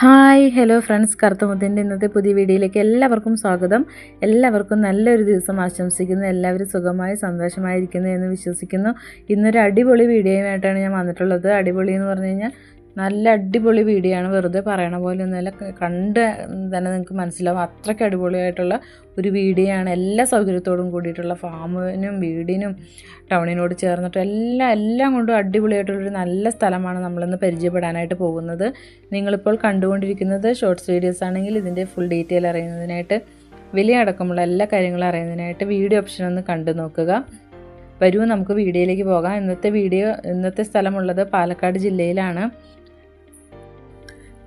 Hi hello friends, കറുത്തമുത്തിൻ്റെ ഇന്നത്തെ പുതിയ വീഡിയോയിലേക്ക് എല്ലാവർക്കും സ്വാഗതം. എല്ലാവർക്കും നല്ലൊരു ദിവസം ആശംസിക്കുന്നു. എല്ലാവരും സുഖമായി സന്തോഷമായിരിക്കുന്നു എന്ന് വിശ്വസിക്കുന്നു. ഇന്നൊരു അടിപൊളി വീഡിയോയുമായിട്ടാണ് ഞാൻ വന്നിട്ടുള്ളത്. അടിപൊളി എന്ന് പറഞ്ഞു കഴിഞ്ഞാൽ നല്ല അടിപൊളി വീഡിയോ ആണ്. വെറുതെ പറയണ പോലെ ഒന്നുമല്ല, കണ്ട് തന്നെ നിങ്ങൾക്ക് മനസ്സിലാവും. അത്രയ്ക്ക് അടിപൊളിയായിട്ടുള്ള ഒരു വീഡിയോ ആണ്. എല്ലാ സൗകര്യത്തോടും കൂടിയിട്ടുള്ള ഫാമിനും വീടിനും ടൗണിനോട് ചേർന്നിട്ട് എല്ലാം കൊണ്ടും അടിപൊളിയായിട്ടുള്ളൊരു നല്ല സ്ഥലമാണ് നമ്മളിന്ന് പരിചയപ്പെടാനായിട്ട് പോകുന്നത്. നിങ്ങളിപ്പോൾ കണ്ടുകൊണ്ടിരിക്കുന്നത് ഷോർട്സ് വീഡിയോസ് ആണെങ്കിൽ ഇതിൻ്റെ ഫുൾ ഡീറ്റെയിൽ അറിയുന്നതിനായിട്ട്, വില അടക്കമുള്ള എല്ലാ കാര്യങ്ങളും അറിയുന്നതിനായിട്ട് വീഡിയോ ഓപ്ഷൻ ഒന്ന് കണ്ടു നോക്കുക. വരൂ, നമുക്ക് വീഡിയോയിലേക്ക് പോകാം. ഇന്നത്തെ സ്ഥലമുള്ളത് പാലക്കാട് ജില്ലയിലാണ്.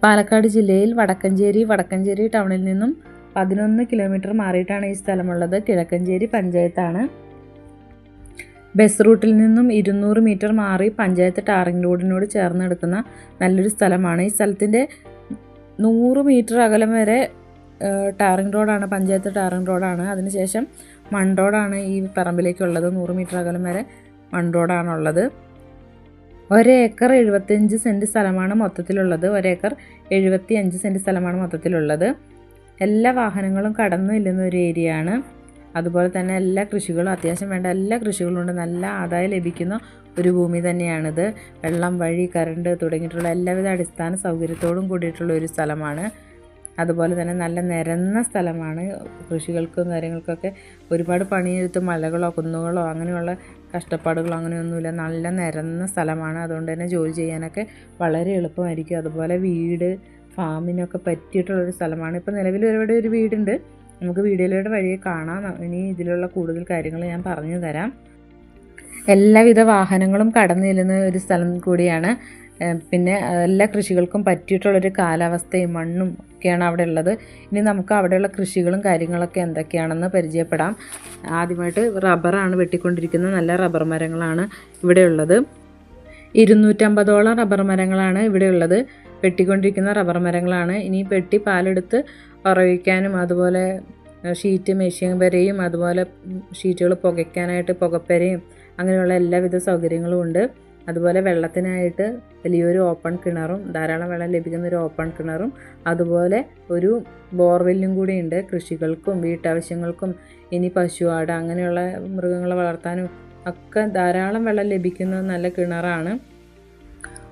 പാലക്കാട് ജില്ലയിൽ വടക്കഞ്ചേരി ടൗണിൽ നിന്നും 11 കിലോമീറ്റർ മാറിയിട്ടാണ് ഈ സ്ഥലമുള്ളത്. കിഴക്കഞ്ചേരി പഞ്ചായത്താണ്. ബസ് റൂട്ടിൽ നിന്നും 200 മീറ്റർ മാറി പഞ്ചായത്ത് ടാറിംഗ് റോഡിനോട് ചേർന്ന് കിടക്കുന്ന നല്ലൊരു സ്ഥലമാണ്. ഈ സ്ഥലത്തിൻ്റെ 100 മീറ്റർ അകലം വരെ ടാറിംഗ് റോഡാണ്, പഞ്ചായത്ത് ടാറിംഗ് റോഡാണ്. അതിനുശേഷം മൺ റോഡാണ് ഈ പറമ്പിലേക്കുള്ളത്. 100 മീറ്റർ അകലം വരെ മൺ റോഡാണുള്ളത്. 1 ഏക്കർ 75 സെൻറ്റ് സ്ഥലമാണ് മൊത്തത്തിലുള്ളത്. 1 ഏക്കർ 75 സെൻറ്റ് സ്ഥലമാണ് മൊത്തത്തിലുള്ളത്. എല്ലാ വാഹനങ്ങളും കടന്നു ചെല്ലുന്ന ഒരു ഏരിയ ആണ്. അതുപോലെ തന്നെ എല്ലാ കൃഷികളും, അത്യാവശ്യം വേണ്ട എല്ലാ കൃഷികളും ഉണ്ട്. നല്ല ആദായം ലഭിക്കുന്ന ഒരു ഭൂമി തന്നെയാണിത്. വെള്ളം, വഴി, കറണ്ട് തുടങ്ങിയിട്ടുള്ള എല്ലാവിധ അടിസ്ഥാന സൗകര്യത്തോടും കൂടിയിട്ടുള്ള ഒരു സ്ഥലമാണ്. അതുപോലെ തന്നെ നല്ല നിരന്ന സ്ഥലമാണ്. കൃഷികൾക്കും കാര്യങ്ങൾക്കൊക്കെ ഒരുപാട് പണിയെടുത്ത് മലകളോ കുന്നുകളോ അങ്ങനെയുള്ള കഷ്ടപ്പാടുകളോ അങ്ങനെയൊന്നുമില്ല. നല്ല നിരന്ന സ്ഥലമാണ്. അതുകൊണ്ട് തന്നെ ജോലി ചെയ്യാനൊക്കെ വളരെ എളുപ്പമായിരിക്കും. അതുപോലെ വീട്, ഫാമിനൊക്കെ പറ്റിയിട്ടുള്ളൊരു സ്ഥലമാണ്. ഇപ്പോൾ നിലവിൽ ഇവിടെ ഒരു വീടുണ്ട്. നമുക്ക് വീഡിയോയിലൂടെ വഴിയെ കാണാം. ഇനി ഇതിലുള്ള കൂടുതൽ കാര്യങ്ങൾ ഞാൻ പറഞ്ഞു തരാം. എല്ലാവിധ വാഹനങ്ങളും കടന്നു ചെല്ലുന്ന ഒരു സ്ഥലം കൂടിയാണ്. പിന്നെ എല്ലാ കൃഷികൾക്കും പറ്റിയിട്ടുള്ളൊരു കാലാവസ്ഥയും മണ്ണും ഒക്കെയാണ് അവിടെ ഉള്ളത്. ഇനി നമുക്ക് അവിടെയുള്ള കൃഷികളും കാര്യങ്ങളൊക്കെ എന്തൊക്കെയാണെന്ന് പരിചയപ്പെടാം. ആദ്യമായിട്ട് റബ്ബറാണ് വെട്ടിക്കൊണ്ടിരിക്കുന്നത്. നല്ല റബ്ബർ മരങ്ങളാണ് ഇവിടെ ഉള്ളത്. 250ഓളം റബ്ബർ മരങ്ങളാണ് ഇവിടെ ഉള്ളത്. വെട്ടിക്കൊണ്ടിരിക്കുന്ന റബ്ബർ മരങ്ങളാണ്. ഇനി പെട്ടി പാലെടുത്ത് ഉറവിക്കാനും അതുപോലെ ഷീറ്റ് മെഷീൻ വരെയും അതുപോലെ ഷീറ്റുകൾ പുകയ്ക്കാനായിട്ട് പുകപ്പരയും അങ്ങനെയുള്ള എല്ലാവിധ സൗകര്യങ്ങളും ഉണ്ട്. അതുപോലെ വെള്ളത്തിനായിട്ട് വലിയൊരു ഓപ്പൺ കിണറും, ധാരാളം വെള്ളം ലഭിക്കുന്ന ഒരു ഓപ്പൺ കിണറും അതുപോലെ ഒരു ബോർവെല്ലും കൂടി ഉണ്ട്. കൃഷികൾക്കും വീട്ടാവശ്യങ്ങൾക്കും ഇനി പശു, ആട് അങ്ങനെയുള്ള മൃഗങ്ങളെ വളർത്താനും ഒക്കെ ധാരാളം വെള്ളം ലഭിക്കുന്ന നല്ല കിണറാണ്.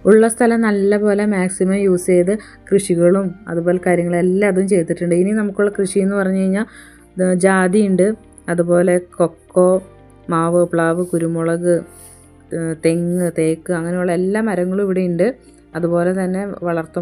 ഉള്ള സ്ഥലം നല്ലപോലെ മാക്സിമം യൂസ് ചെയ്ത് കൃഷികളും അതുപോലെ കാര്യങ്ങളെല്ലാം അതും ചെയ്തിട്ടുണ്ട്. ഇനി നമുക്കുള്ള കൃഷി എന്ന് പറഞ്ഞു കഴിഞ്ഞാൽ ജാതിയുണ്ട്, അതുപോലെ കൊക്കോ, മാവ്, പ്ലാവ്, കുരുമുളക്, തെങ്ങ്, തേക്ക് അങ്ങനെയുള്ള എല്ലാ മരങ്ങളും ഇവിടെ ഉണ്ട്. അതുപോലെ തന്നെ വളർത്തു